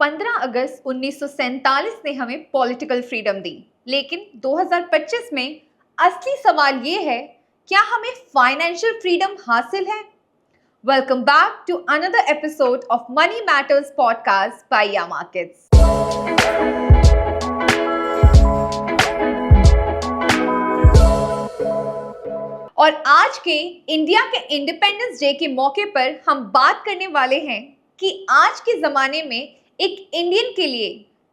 15 अगस्त 1947 ने हमें political freedom दी, लेकिन 2025 में असली सवाल ये है, क्या हमें फाइनेंशियल फ्रीडम हासिल है? Welcome back to another episode of money matters podcast by Ya Markets. और आज के इंडिया के इंडिपेंडेंस डे के मौके पर हम बात करने वाले हैं कि आज के ज़माने में एक इंडियन के लिए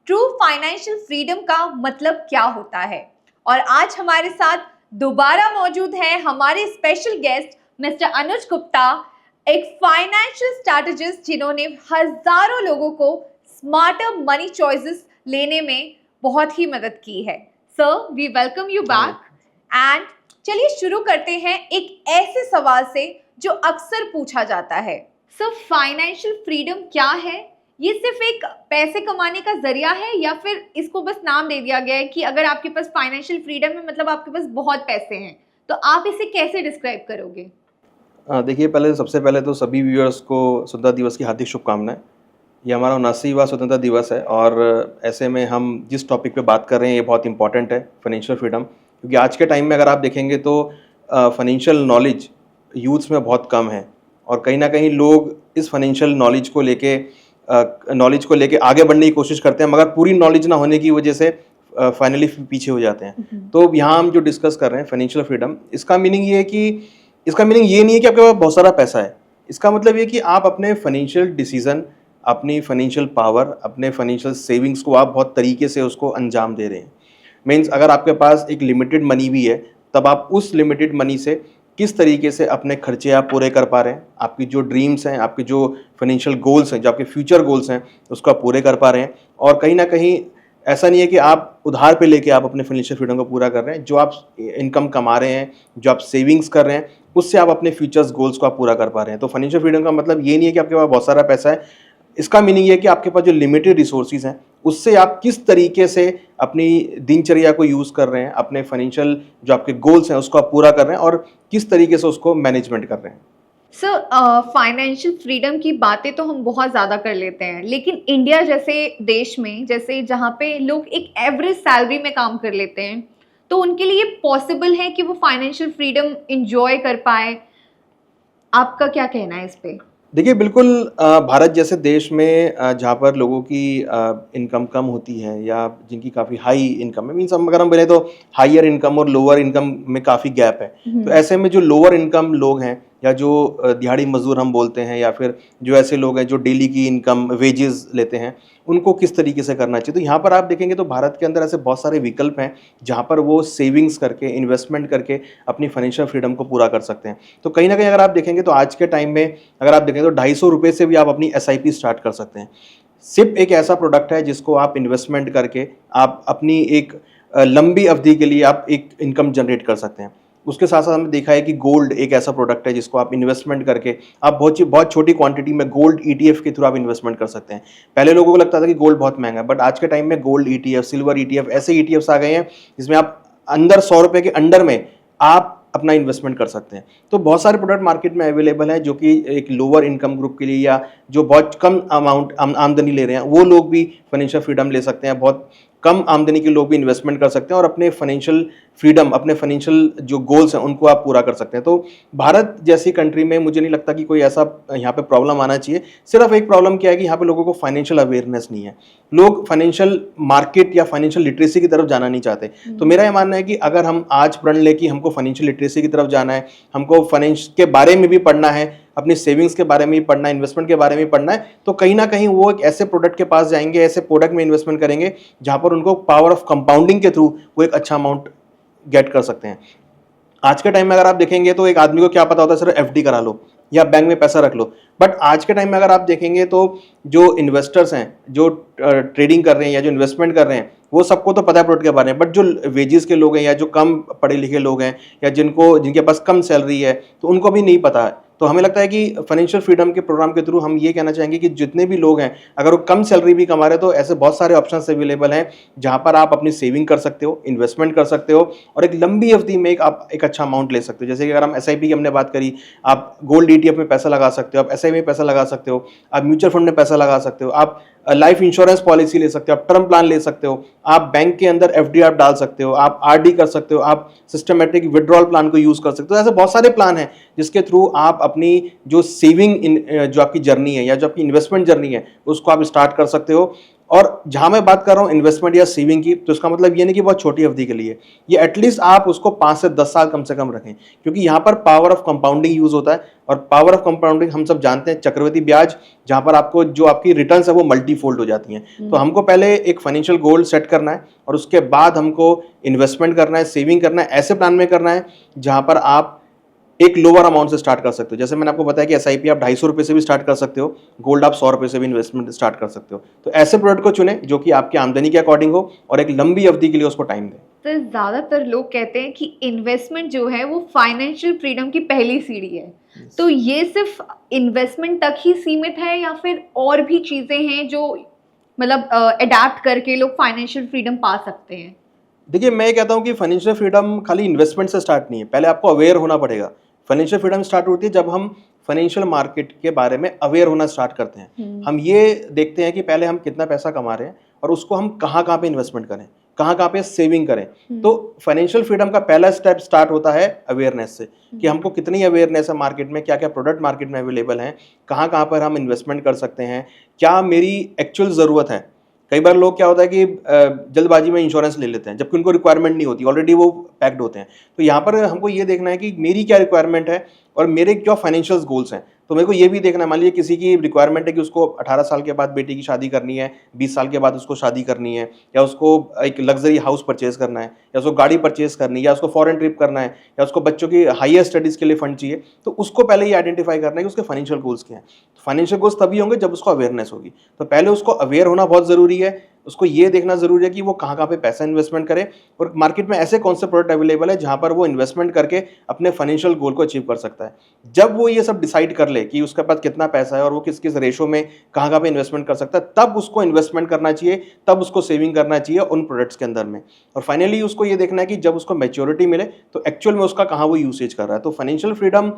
ट्रू फाइनेंशियल फ्रीडम का मतलब क्या होता है। और आज हमारे साथ दोबारा मौजूद है हमारे स्पेशल गेस्ट मिस्टर अनुज गुप्ता, एक फाइनेंशियल स्ट्रैटेजिस्ट जिन्होंने हजारों लोगों को स्मार्टर मनी चॉइसेस लेने में बहुत ही मदद की है। Sir, we welcome you back. And चलिए शुरू करते हैं एक ऐसे सवाल से जो अक्सर पूछा जाता है। सर, फाइनेंशियल फ्रीडम क्या है? ये सिर्फ एक पैसे कमाने का जरिया है या फिर इसको बस नाम दे दिया गया है कि अगर आपके पास फाइनेंशियल फ्रीडम है मतलब आपके पास बहुत पैसे हैं, तो आप इसे कैसे डिस्क्राइब करोगे? देखिए, सबसे पहले तो सभी व्यूअर्स को स्वतंत्रता दिवस की हार्दिक शुभकामनाएं। ये हमारा 79वां स्वतंत्रता दिवस है और ऐसे में हम जिस टॉपिक पे बात कर रहे हैं ये बहुत इंपॉर्टेंट है, फाइनेंशियल फ्रीडम। क्योंकि आज के टाइम में अगर आप देखेंगे तो फाइनेंशियल नॉलेज यूथ्स में बहुत कम है और कहीं ना कहीं लोग इस फाइनेंशियल नॉलेज को लेके आगे बढ़ने की कोशिश करते हैं, मगर पूरी नॉलेज ना होने की वजह से फाइनली पीछे हो जाते हैं। तो यहाँ हम जो डिस्कस कर रहे हैं फाइनेंशियल फ्रीडम, इसका मीनिंग ये नहीं है कि आपके पास बहुत सारा पैसा है। इसका मतलब ये कि आप अपने फाइनेंशियल डिसीजन, अपनी फाइनेंशियल पावर, अपने फाइनेंशियल सेविंग्स को आप बहुत तरीके से उसको अंजाम दे रहे हैं। मीन्स अगर आपके पास एक लिमिटेड मनी भी है, तब आप उस लिमिटेड मनी से किस तरीके से अपने खर्चे आप पूरे कर पा रहे हैं, आपकी जो ड्रीम्स हैं, आपके जो फाइनेंशियल गोल्स हैं, जो आपके फ्यूचर गोल्स हैं, उसको आप पूरे कर पा रहे हैं। और कहीं ना कहीं ऐसा नहीं है कि आप उधार पे लेके आप अपने फाइनेंशियल फ्रीडम को पूरा कर रहे हैं। जो आप इनकम कमा रहे हैं, जो आप सेविंग्स कर रहे हैं, उससे आप अपने फ्यूचर्स गोल्स को आप पूरा कर पा रहे हैं। तो फाइनेंशियल फ्रीडम का मतलब ये नहीं है कि आपके पास बहुत सारा पैसा है। इसका मीनिंग ये है कि आपके पास जो लिमिटेड रिसोर्सेज हैं उससे आप किस तरीके से अपनी दिनचर्या को यूज़ कर रहे हैं, अपने फाइनेंशियल जो आपके गोल्स हैं उसको आप पूरा कर रहे हैं और किस तरीके से उसको मैनेजमेंट कर रहे हैं। सर, फाइनेंशियल फ्रीडम की बातें तो हम बहुत ज़्यादा कर लेते हैं, लेकिन इंडिया जैसे देश में, जैसे जहाँ पे लोग एक एवरेज सैलरी में काम कर लेते हैं, तो उनके लिए पॉसिबल है कि वो फाइनेंशियल फ्रीडम इंजॉय कर पाए? आपका क्या कहना है इस पे? देखिए, बिल्कुल भारत जैसे देश में जहाँ पर लोगों की इनकम कम होती है या जिनकी काफ़ी हाई इनकम है, मीन्स अगर हम बोले तो हायर इनकम और लोअर इनकम में काफ़ी गैप है। तो ऐसे में जो लोअर इनकम लोग हैं या जो दिहाड़ी मजदूर हम बोलते हैं, या फिर जो ऐसे लोग हैं जो डेली की इनकम वेजेस लेते हैं, उनको किस तरीके से करना चाहिए। तो यहाँ पर आप देखेंगे तो भारत के अंदर ऐसे बहुत सारे विकल्प हैं जहाँ पर वो सेविंग्स करके, इन्वेस्टमेंट करके अपनी फाइनेंशियल फ्रीडम को पूरा कर सकते हैं। तो कहीं ना कहीं अगर आप देखेंगे तो आज के टाइम में अगर आप देखेंगे तो 250 रुपये से भी आप अपनी SIP स्टार्ट कर सकते हैं। सिप एक ऐसा प्रोडक्ट है जिसको आप इन्वेस्टमेंट करके आप अपनी एक लंबी अवधि के लिए आप एक इनकम जनरेट कर सकते हैं। उसके साथ साथ हमने देखा है कि गोल्ड एक ऐसा प्रोडक्ट है जिसको आप इन्वेस्टमेंट करके आप बहुत छोटी क्वांटिटी में गोल्ड ETF के थ्रू आप इन्वेस्टमेंट कर सकते हैं। पहले लोगों को लगता था कि गोल्ड बहुत महंगा है, बट आज के टाइम में गोल्ड ETF, सिल्वर ETF, ऐसे ETFs आ गए हैं जिसमें आप अंदर 100 रुपये के अंडर में आप अपना इन्वेस्टमेंट कर सकते हैं। तो बहुत सारे प्रोडक्ट मार्केट में अवेलेबल हैं जो कि एक लोअर इनकम ग्रुप के लिए या जो बहुत कम अमाउंट आमदनी ले रहे हैं वो लोग भी फाइनेंशियल फ्रीडम ले सकते हैं। बहुत कम आमदनी के लोग भी इन्वेस्टमेंट कर सकते हैं और अपने फाइनेंशियल फ्रीडम, अपने फाइनेंशियल जो गोल्स हैं उनको आप पूरा कर सकते हैं। तो भारत जैसी कंट्री में मुझे नहीं लगता कि कोई ऐसा यहाँ पे प्रॉब्लम आना चाहिए। सिर्फ एक प्रॉब्लम क्या है कि यहाँ पे लोगों को फाइनेंशियल अवेयरनेस नहीं है। लोग फाइनेंशियल मार्केट या फाइनेंशियल लिटरेसी की तरफ जाना नहीं चाहते। तो मेरा ये मानना है कि अगर हम आज प्रण लें कि हमको फाइनेंशियल लिटरेसी की तरफ जाना है, हमको फाइनेंस के बारे में भी पढ़ना है, अपनी सेविंग्स के बारे में भी पढ़ना है, इन्वेस्टमेंट के बारे में पढ़ना है, तो कहीं ना कहीं वो एक ऐसे प्रोडक्ट के पास जाएंगे, ऐसे प्रोडक्ट में इन्वेस्टमेंट करेंगे जहां पर उनको पावर ऑफ कंपाउंडिंग के थ्रू वो एक अच्छा अमाउंट गेट कर सकते हैं। आज के टाइम में अगर आप देखेंगे तो एक आदमी को क्या पता होता है सिर्फ FD करा लो या बैंक में पैसा रख लो, बट आज के टाइम में अगर आप देखेंगे तो जो इन्वेस्टर्स हैं, जो ट्रेडिंग कर रहे हैं या जो इन्वेस्टमेंट कर रहे हैं, वो सबको तो पता है प्रोडक्ट के बारे में, बट जो वेजेस के लोग हैं या जो कम पढ़े लिखे लोग हैं या जिनके पास कम सैलरी है, तो उनको भी नहीं पता है। तो हमें लगता है कि फाइनेंशियल फ्रीडम के प्रोग्राम के थ्रू हम ये कहना चाहेंगे कि जितने भी लोग हैं, अगर वो कम सैलरी भी कमा रहे हैं, तो ऐसे बहुत सारे ऑप्शंस अवेलेबल हैं जहां पर आप अपनी सेविंग कर सकते हो, इन्वेस्टमेंट कर सकते हो और एक लंबी अवधि में आप एक अच्छा अमाउंट ले सकते हो। जैसे कि अगर हम SIP की हमने बात करी, आप गोल्ड ETF में पैसा लगा सकते हो, आप SIP में पैसा लगा सकते हो, आप म्यूचुअल फंड में पैसा लगा सकते हो, आप लाइफ इंश्योरेंस पॉलिसी ले सकते हो, आप टर्म प्लान ले सकते हो, आप बैंक के अंदर एफडी आप डाल सकते हो, आप आरडी कर सकते हो, आप सिस्टमेटिक विड्रॉल प्लान को यूज कर सकते हो। ऐसे बहुत सारे प्लान हैं जिसके थ्रू आप अपनी जो जो आपकी जर्नी है या जो आपकी इन्वेस्टमेंट जर्नी है उसको आप स्टार्ट कर सकते हो। और जहां मैं बात कर रहा हूं इन्वेस्टमेंट या सेविंग की, तो इसका मतलब ये नहीं कि बहुत छोटी अवधि के लिए, ये एटलीस्ट आप उसको 5 से 10 साल कम से कम रखें, क्योंकि यहाँ पर पावर ऑफ कंपाउंडिंग यूज होता है। और पावर ऑफ कंपाउंडिंग हम सब जानते हैं, चक्रवृद्धि ब्याज, जहां पर आपको जो आपकी रिटर्न्स है वो मल्टीफोल्ड हो जाती हैं। तो हमको पहले एक फाइनेंशियल गोल सेट करना है और उसके बाद हमको इन्वेस्टमेंट करना है, सेविंग करना है, ऐसे प्लान में करना है जहां पर आप एक लोअर अमाउंट से स्टार्ट कर सकते हो। जैसे मैंने आपको बताया कि एसआईपी आप 250 रुपये से भी स्टार्ट कर सकते हो, गोल्ड आप 100 रुपये से भी इन्वेस्टमेंट स्टार्ट कर सकते हो। तो ऐसे प्रोडक्ट को चुने जो कि आपकी आमदनी के अकॉर्डिंग हो और एक लंबी अवधि के लिए उसको टाइम दें। तो ज़्यादातर लोग कहते हैं कि इन्वेस्टमेंट जो है वो फाइनेंशियल फ्रीडम की पहली सीढ़ी है। तो ये सिर्फ इन्वेस्टमेंट तक ही सीमित है या फिर और भी चीज़ें हैं जो मतलब अडेप्ट करके लोग फाइनेंशियल फ्रीडम पा सकते हैं? देखिए, मैं ये कहता हूँ कि फाइनेंशियल फ्रीडम खाली इन्वेस्टमेंट से स्टार्ट नहीं है, पहले आपको अवेयर होना पड़ेगा। फाइनेंशियल फ्रीडम स्टार्ट होती है जब हम फाइनेंशियल मार्केट के बारे में अवेयर होना स्टार्ट करते हैं। हम ये देखते हैं कि पहले हम कितना पैसा कमा रहे हैं और उसको हम कहाँ पे इन्वेस्टमेंट करें, कहाँ पे सेविंग करें। तो फाइनेंशियल फ्रीडम का पहला स्टेप स्टार्ट होता है अवेयरनेस से, कि हमको कितनी अवेयरनेस है मार्केट में, क्या क्या प्रोडक्ट मार्केट में अवेलेबल हैं, कहाँ पर हम इन्वेस्टमेंट कर सकते हैं, क्या मेरी एक्चुअल ज़रूरत है। कई बार लोग क्या होता है कि जल्दबाजी में इंश्योरेंस ले लेते हैं जबकि उनको रिक्वायरमेंट नहीं होती, ऑलरेडी वो पैक्ड होते हैं। तो यहाँ पर हमको ये देखना है कि मेरी क्या रिक्वायरमेंट है और मेरे क्या फाइनेंशियल गोल्स हैं। तो मेरे को ये भी देखना है, मान लीजिए किसी की रिक्वायरमेंट है कि उसको 18 साल के बाद बेटी की शादी करनी है, 20 साल के बाद उसको शादी करनी है, या उसको एक लग्जरी हाउस परचेज करना है, या उसको गाड़ी परचेज करनी है, या उसको फॉरेन ट्रिप करना है, या उसको बच्चों की हायर स्टडीज़ के लिए फंड चाहिए। तो उसको पहले ये आइडेंटिफाई करना है कि उसके फाइनेंशियल गोल्स क्या हैं। फाइनेंशियल गोल्स तभी होंगे जब उसको अवेयरनेस होगी। तो पहले उसको अवेयर होना बहुत ज़रूरी है, उसको ये देखना ज़रूरी है कि वो कहाँ पे पैसा इन्वेस्टमेंट करे और मार्केट में ऐसे कौन से प्रोडक्ट अवेलेबल है जहाँ पर वो इन्वेस्टमेंट करके अपने फाइनेंशियल गोल को अचीव कर सकता है। जब वो ये सब डिसाइड कर ले कि उसके पास कितना पैसा है और वो किस किस रेशो में कहाँ पे इन्वेस्टमेंट कर सकता है, तब उसको इन्वेस्टमेंट करना चाहिए, तब उसको सेविंग करना चाहिए उन प्रोडक्ट्स के अंदर में। और फाइनली उसको ये देखना है कि जब उसको मैच्योरिटी मिले तो एक्चुअल में उसका कहाँ वो यूसेज कर रहा है। तो फाइनेंशियल फ्रीडम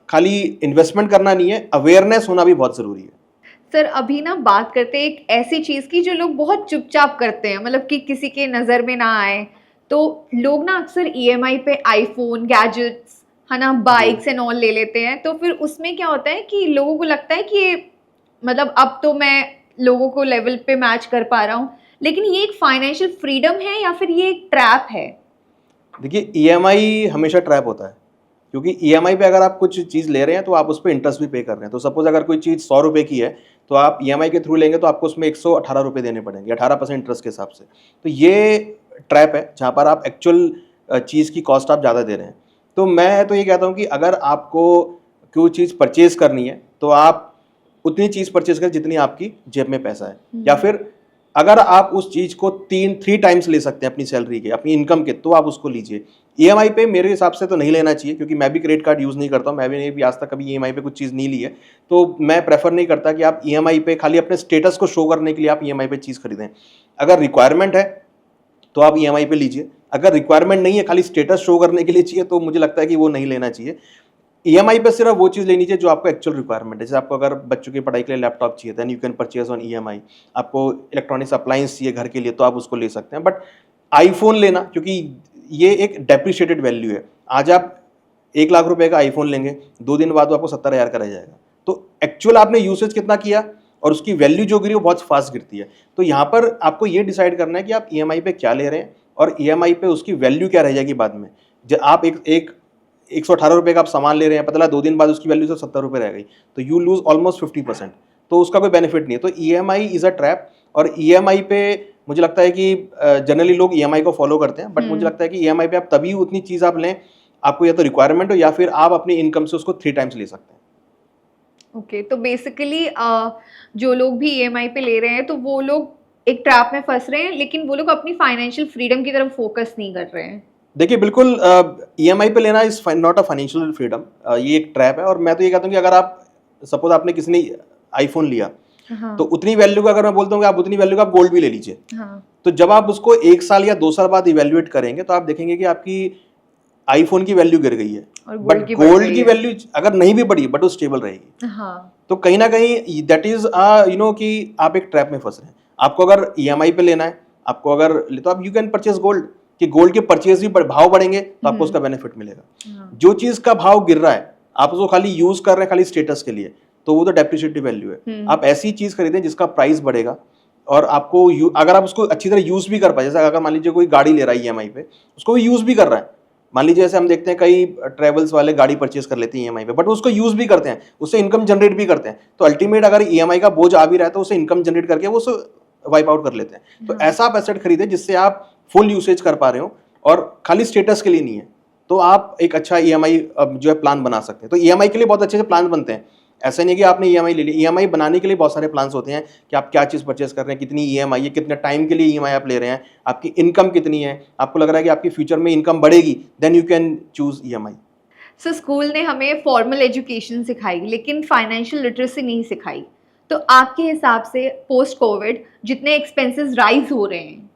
खाली इन्वेस्टमेंट करना नहीं है, अवेयरनेस होना भी बहुत ज़रूरी है। सर अभी ना बात करते हैं एक ऐसी चीज़ की जो लोग बहुत चुपचाप करते हैं, मतलब कि किसी के नज़र में ना आए। तो लोग ना अक्सर ईएमआई पे आईफोन, गैजेट्स, है ना, बाइक्स एंड ऑल ले लेते हैं। तो फिर उसमें क्या होता है कि लोगों को लगता है कि मतलब अब तो मैं लोगों को लेवल पे मैच कर पा रहा हूँ, लेकिन ये एक फाइनेंशियल फ्रीडम है या फिर ये एक ट्रैप है? देखिए, ईएमआई हमेशा ट्रैप होता है, क्योंकि ईएमआई पे अगर आप कुछ चीज़ ले रहे हैं तो आप उस पर इंटरेस्ट भी पे कर रहे हैं। तो सपोज अगर कोई चीज़ 100 रुपये की है तो आप ईएमआई के थ्रू लेंगे तो आपको उसमें 118 रुपये देने पड़ेंगे, 18% इंटरेस्ट के हिसाब से। तो ये ट्रैप है जहाँ पर आप एक्चुअल चीज़ की कॉस्ट आप ज़्यादा दे रहे हैं। तो मैं तो ये कहता हूँ कि अगर आपको कोई चीज़ परचेज करनी है तो आप उतनी चीज़ परचेज करें जितनी आपकी जेब में पैसा है, या फिर अगर आप उस चीज़ को 3 टाइम्स ले सकते हैं अपनी सैलरी के, अपनी इनकम के, तो आप उसको लीजिए। ईएमआई पे मेरे हिसाब से तो नहीं लेना चाहिए, क्योंकि मैं भी क्रेडिट कार्ड यूज़ नहीं करता हूँ, मैं भी आज तक कभी ईएमआई पे कुछ चीज़ नहीं ली है। तो मैं प्रेफर नहीं करता कि आप ईएमआई पे खाली अपने स्टेटस को शो करने के लिए आप ईएमआई पे चीज़ खरीदें। अगर रिक्वायरमेंट है तो आप ईएमआई पे लीजिए, अगर रिक्वायरमेंट नहीं है, खाली स्टेटस शो करने के लिए चाहिए, तो मुझे लगता है कि वो नहीं लेना चाहिए। ईएमआई पे सिर्फ वो चीज़ लेनी चाहिए जो आपको एक्चुअल रिक्वायरमेंट है। जैसे आपको अगर बच्चों की पढ़ाई के लिए लैपटॉप चाहिए, then you can purchase on EMI. आपको इलेक्ट्रॉनिक्स अप्लायंस चाहिए घर के लिए, तो आप उसको ले सकते हैं। बट आईफोन लेना, क्योंकि ये एक डेप्रिशिएटेड वैल्यू है, आज आप 1 लाख रुपए का आईफोन लेंगे, 2 दिन बाद वो आपको 70,000 का रह जाएगा। तो एक्चुअल आपने यूसेज कितना किया और उसकी वैल्यू जो गिरी वो बहुत फास्ट गिरती है। तो यहाँ पर आपको ये डिसाइड करना है कि आप ईएमआई पे क्या ले रहे हैं और ईएमआई पे उसकी वैल्यू क्या रह जाएगी बाद में। जब आप एक 118 रुपये का आप सामान ले रहे हैं, पता लगा 2 दिन बाद उसकी वैल्यू सिर्फ 70 रुपये रह गई, तो यू लूज ऑलमोस्ट 50%। तो उसका कोई बेनिफिट नहीं है। तो ईएमआई इज़ अ ट्रैप, और ईएमआई पे मुझे लगता है कि जनरली लोग ईएमआई को फॉलो करते हैं, बट मुझे लगता है कि ईएमआई पे आप तभी उतनी चीज़ आप लें, आपको या तो रिक्वायरमेंट हो या फिर आप अपनी इनकम से उसको 3 टाइम्स ले सकते हैं। ओके, तो बेसिकली जो लोग भी ईएमआई पे ले रहे हैं तो वो लोग एक ट्रैप में फंस रहे हैं, लेकिन वो लोग अपनी फाइनेंशियल फ्रीडम की तरफ फोकस नहीं कर रहे हैं। देखिए, बिल्कुल ईएमआई पे लेना is not a financial freedom, ये एक ट्रैप है। और मैं तो ये कहता हूँ कि अगर आप सपोज आपने किसी ने आईफोन लिया, हाँ। तो उतनी वैल्यू का अगर मैं बोलता हूँ कि आप उतनी वैल्यू का आप गोल्ड भी ले लीजिए। हाँ। तो जब आप उसको 1 साल या 2 साल बाद इवेल्युएट करेंगे तो आप देखेंगे कि आपकी आईफोन की वैल्यू गिर गई है, और बट गोल्ड की वैल्यू अगर नहीं भी बढ़ी बट वो स्टेबल रहेगी। हाँ। तो कहीं ना कहीं दैट इज कि आप एक ट्रैप में फंस रहे हैं। आपको अगर ईएमआई पे लेना है, आपको अगर तो आप यू कैन परचेज गोल्ड, कि गोल्ड के परचेज भी भाव बढ़ेंगे तो आपको उसका बेनिफिट मिलेगा। हाँ। जो चीज का भाव गिर रहा है आप उसको खाली यूज कर रहे हैं खाली स्टेटस के लिए, तो वो तो डेप्रिशिएटिव वैल्यू है। आप ऐसी चीज खरीदें जिसका प्राइस बढ़ेगा और आपको अगर आप उसको अच्छी तरह यूज भी कर पाए, जैसे अगर मान लीजिए कोई गाड़ी ले रहा है ईएमआई पे, उसको भी यूज भी कर रहा है। मान लीजिए जैसे हम देखते हैं कई ट्रेवल्स वाले गाड़ी परचेज कर लेते हैं ईएमआई पे, बट उसको यूज भी करते हैं, उससे इनकम जनरेट भी करते हैं। तो अल्टीमेट अगर ईएमआई का बोझ आ भी रहा है तो उससे इनकम जनरेट करके वो वाइप आउट कर लेते हैं। तो ऐसा आप एसेट खरीदें जिससे आप फुल यूसेज कर पा रहे हो और खाली स्टेटस के लिए नहीं है, तो आप एक अच्छा ईएमआई जो है प्लान बना सकते हैं। तो ईएमआई के लिए बहुत अच्छे से प्लान बनते हैं। ऐसा नहीं है कि आपने ईएमआई ले ली, ईएमआई बनाने के लिए बहुत सारे प्लान्स होते हैं कि आप क्या चीज़ परचेस कर रहे हैं, कितनी ईएमआई है, कितने टाइम के लिए ईएमआई आप ले रहे हैं, आपकी इनकम कितनी है, आपको लग रहा है कि आपकी फ्यूचर में इनकम बढ़ेगी, then you can choose EMI. So school ने हमें फॉर्मल एजुकेशन सिखाई लेकिन फाइनेंशियल लिटरेसी नहीं सिखाई। तो आपके हिसाब से पोस्ट कोविड जितने एक्सपेंसेस राइज हो रहे हैं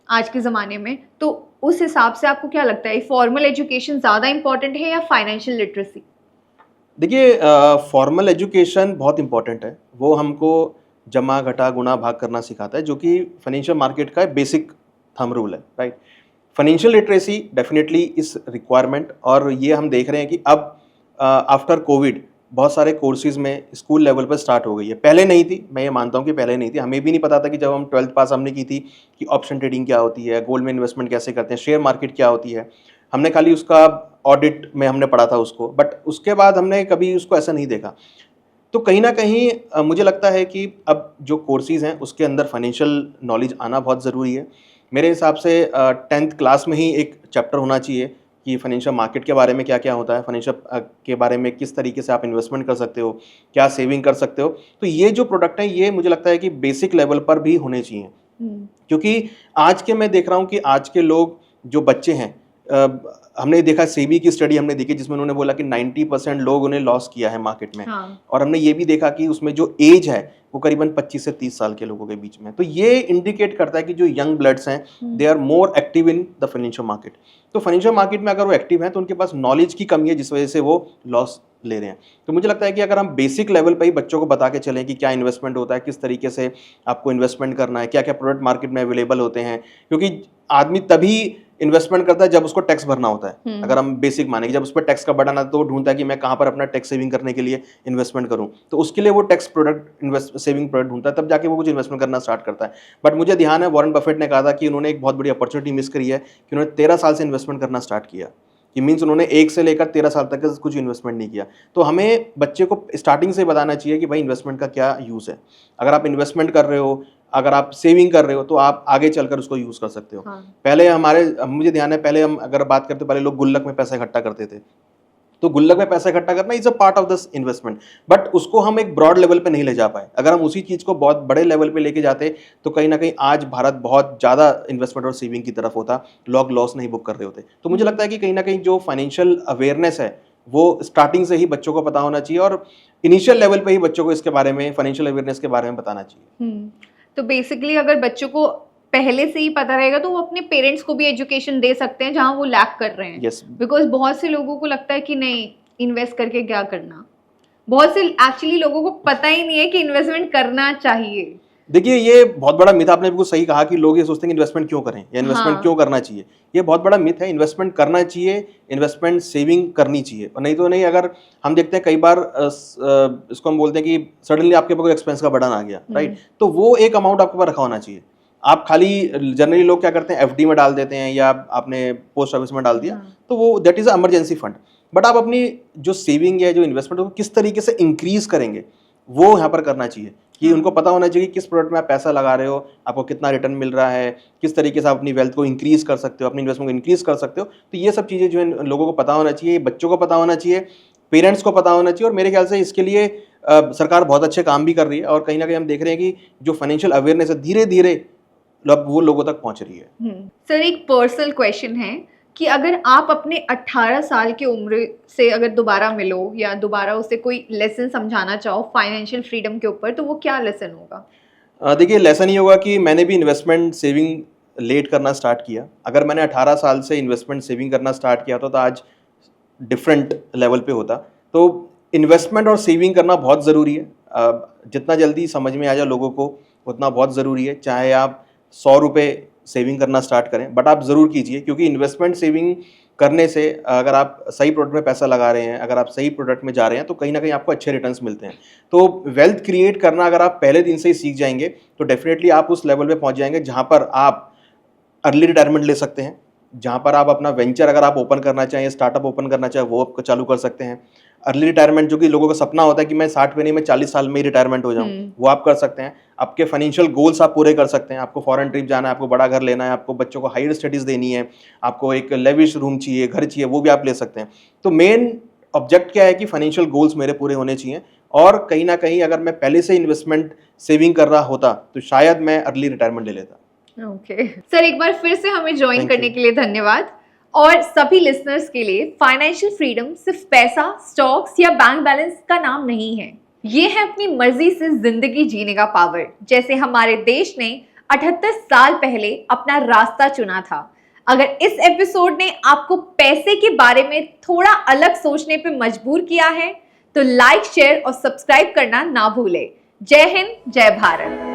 आज के ज़माने में, तो उस हिसाब से आपको क्या लगता है फॉर्मल एजुकेशन ज़्यादा इंपॉर्टेंट है या फाइनेंशियल लिटरेसी? देखिए फॉर्मल एजुकेशन बहुत इंपॉर्टेंट है, वो हमको जमा घटा गुणा भाग करना सिखाता है, जो कि फाइनेंशियल मार्केट का बेसिक थंब रूल है, राइट। फाइनेंशियल लिटरेसी डेफिनेटली इस रिक्वायरमेंट, और ये हम देख रहे हैं कि अब आफ्टर कोविड बहुत सारे कोर्सेज में स्कूल लेवल पर स्टार्ट हो गई है। पहले नहीं थी, मैं ये मानता हूँ कि पहले नहीं थी, हमें भी नहीं पता था कि जब हम 12th पास हमने की थी कि ऑप्शन ट्रेडिंग क्या होती है, गोल्ड में इन्वेस्टमेंट कैसे करते हैं, शेयर मार्केट क्या होती है। हमने खाली उसका ऑडिट में हमने पढ़ा था उसको, बट उसके बाद हमने कभी उसको ऐसा नहीं देखा। तो कहीं ना कहीं मुझे लगता है कि अब जो कोर्सेज हैं उसके अंदर फाइनेंशियल नॉलेज आना बहुत ज़रूरी है। मेरे हिसाब से 10th क्लास में ही एक चैप्टर होना चाहिए कि फाइनेंशियल मार्केट के बारे में क्या क्या होता है, फाइनेंशियल के बारे में किस तरीके से आप इन्वेस्टमेंट कर सकते हो, क्या सेविंग कर सकते हो। तो ये जो प्रोडक्ट हैं ये मुझे लगता है कि बेसिक लेवल पर भी होने चाहिए, क्योंकि आज के मैं देख रहा हूँ कि आज के लोग जो बच्चे हैं, हमने देखा सेबी की स्टडी हमने देखी जिसमें उन्होंने बोला कि 90% लोगों ने लॉस किया है मार्केट में। हाँ। और हमने ये भी देखा कि उसमें जो एज है वो करीबन 25 से 30 साल के लोगों के बीच में। तो ये इंडिकेट करता है कि जो यंग ब्लड्स हैं they are more active in the financial market. तो फाइनेंशियल मार्केट में अगर वो एक्टिव हैं तो उनके पास नॉलेज की कमी है जिस वजह से वो लॉस ले रहे हैं। तो मुझे लगता है कि अगर हम बेसिक लेवल पर ही बच्चों को बता के चलें कि क्या इन्वेस्टमेंट होता है, किस तरीके से आपको इन्वेस्टमेंट करना है, क्या क्या प्रोडक्ट मार्केट में अवेलेबल होते हैं, क्योंकि आदमी तभी इन्वेस्टमेंट करता है जब उसको टैक्स भरना होता है। अगर हम बेसिक माने कि जब उस पर टैक्स का बटन आता है तो वो ढूंढता है कि मैं कहाँ पर अपना टैक्स सेविंग करने के लिए इन्वेस्टमेंट करूँ, तो उसके लिए वो टैक्स प्रोडक्ट सेविंग प्रोडक्ट ढूंढता है, तब जाके वो कुछ इन्वेस्टमेंट करना स्टार्ट करता है। बट मुझे ध्यान है वॉरेन बफेट ने कहा था कि उन्होंने एक बहुत बड़ी अपॉर्चुनिटी मिस करी है कि उन्होंने 13 साल से इन्वेस्टमेंट करना स्टार्ट किया। कि मीन्स उन्होंने 1 से लेकर 13 साल तक कुछ इन्वेस्टमेंट नहीं किया। तो हमें बच्चे को स्टार्टिंग से बताना चाहिए कि भाई इन्वेस्टमेंट का क्या यूज़ है। अगर आप इन्वेस्टमेंट कर रहे हो, अगर आप सेविंग कर रहे हो तो आप आगे चलकर उसको यूज़ कर सकते हो। हाँ। पहले मुझे ध्यान है पहले हम अगर बात करते पहले लोग गुल्लक में पैसा इकट्ठा करते थे, तो गुल्लक में पैसा इकट्ठा करना is a part of this investment, but उसको हम एक ब्रॉड लेवल पे नहीं ले जा पाए। अगर हम उसी चीज को बहुत बड़े लेवल पे लेके जाते तो कहीं ना कहीं आज भारत बहुत ज्यादा इन्वेस्टमेंट और सेविंग की तरफ होता, लोग लॉस नहीं बुक कर रहे होते। तो मुझे लगता है कि कहीं ना कहीं जो फाइनेंशियल अवेयरनेस है वो स्टार्टिंग से ही बच्चों को पता होना चाहिए और इनिशियल लेवल पे ही बच्चों को इसके बारे में, फाइनेंशियल अवेयरनेस के बारे में बताना चाहिए। तो बेसिकली अगर बच्चों को पहले से ही पता रहेगा तो वो अपने पेरेंट्स को भी एजुकेशन दे सकते हैं जहां वो लैक कर रहे हैं। Yes. बिकॉज बहुत से लोगों को लगता है कि नहीं इन्वेस्ट करके क्या करना, बहुत से एक्चुअली लोगों को पता ही नहीं है कि इन्वेस्टमेंट करना चाहिए। देखिए ये बहुत बड़ा मिथ, आपने बिल्कुल सही कहा कि लोग ये सोचते हैं कि इन्वेस्टमेंट क्यों करें या इन्वेस्टमेंट क्यों करना चाहिए। ये बहुत बड़ा मिथ है। इन्वेस्टमेंट करना चाहिए, इन्वेस्टमेंट सेविंग करनी चाहिए, और नहीं तो नहीं। अगर हम देखते हैं कई बार इसको हम बोलते हैं कि सडनली आपके पास कोई एक्सपेंस का बटन आ गया, राइट, तो वो एक अमाउंट आपके पास रखा होना चाहिए। आप खाली जनरली लोग क्या करते हैं एफडी में डाल देते हैं या आपने पोस्ट ऑफिस में डाल दिया, तो वो that is emergency fund. But आप अपनी जो सेविंग है, जो इन्वेस्टमेंट है, वो किस तरीके से इंक्रीज करेंगे वो यहाँ पर करना चाहिए। कि उनको पता होना चाहिए कि किस प्रोडक्ट में आप पैसा लगा रहे हो, आपको कितना रिटर्न मिल रहा है, किस तरीके से आप अपनी वेल्थ को इंक्रीज कर सकते हो, अपनी इन्वेस्टमेंट को इंक्रीज कर सकते हो। तो ये सब चीज़ें जो है लोगों को पता होना चाहिए, बच्चों को पता होना चाहिए, पेरेंट्स को पता होना चाहिए। और मेरे ख्याल से इसके लिए सरकार बहुत अच्छे काम भी कर रही है, और कहीं ना कहीं हम देख रहे हैं कि जो फाइनेंशियल अवेयरनेस है धीरे धीरे वो लोगों तक पहुंच रही है। सर एक पर्सनल क्वेश्चन है कि अगर आप अपने 18 साल की उम्र से अगर दोबारा मिलो या दोबारा उसे कोई लेसन समझाना चाहो फाइनेंशियल फ्रीडम के ऊपर, तो वो क्या लेसन होगा? देखिए लेसन ये होगा कि मैंने भी इन्वेस्टमेंट सेविंग लेट करना स्टार्ट किया। अगर मैंने 18 साल से इन्वेस्टमेंट सेविंग करना स्टार्ट किया तो आज डिफरेंट लेवल पे होता। तो इन्वेस्टमेंट और सेविंग करना बहुत ज़रूरी है। जितना जल्दी समझ में आ जाए लोगों को उतना बहुत ज़रूरी है। चाहे आप 100 रुपये सेविंग करना स्टार्ट करें, बट आप ज़रूर कीजिए, क्योंकि इन्वेस्टमेंट सेविंग करने से अगर आप सही प्रोडक्ट में पैसा लगा रहे हैं, अगर आप सही प्रोडक्ट में जा रहे हैं, तो कहीं ना कहीं आपको अच्छे रिटर्न्स मिलते हैं। तो वेल्थ क्रिएट करना अगर आप पहले दिन से ही सीख जाएंगे तो डेफिनेटली आप उस लेवल पे पहुंच जाएंगे जहां पर आप अर्ली रिटायरमेंट ले सकते हैं, जहां पर आप अपना वेंचर अगर आप ओपन करना चाहें, स्टार्टअप ओपन करना चाहें, वो आप चालू कर सकते हैं। अर्ली रिटायरमेंट जो कि लोगों का सपना होता है कि मैं 60 में नहीं, मैं 40 साल में ही रिटायरमेंट हो जाऊं, वो आप कर सकते हैं। आपके फाइनेंशियल गोल्स आप पूरे कर सकते हैं। आपको फॉरेन ट्रिप जाना है, आपको बड़ा घर लेना है, आपको बच्चों को हायर स्टडीज देनी है, आपको एक लेविश रूम चाहिए, घर चाहिए, वो भी आप ले सकते हैं। तो मेन ऑब्जेक्ट क्या है कि फाइनेंशियल गोल्स मेरे पूरे होने चाहिए, और कहीं ना कहीं अगर मैं पहले से इन्वेस्टमेंट सेविंग कर रहा होता तो शायद मैं अर्ली रिटायरमेंट ले लेता। ओके सर, एक बार फिर से हमें ज्वाइन Thank करने you. के लिए धन्यवाद। और सभी लिसनर्स के लिए फाइनेंशियल फ्रीडम सिर्फ पैसा, स्टॉक्स या बैंक बैलेंस का नाम नहीं है। ये है अपनी मर्जी से जिंदगी जीने का पावर। जैसे हमारे देश ने 78 साल पहले अपना रास्ता चुना था। अगर इस एपिसोड ने आपको पैसे के बारे में थोड़ा अलग सोचने पे मजबूर किया है तो लाइक, शेयर और सब्सक्राइब करना ना भूले। जय हिंद, जय भारत।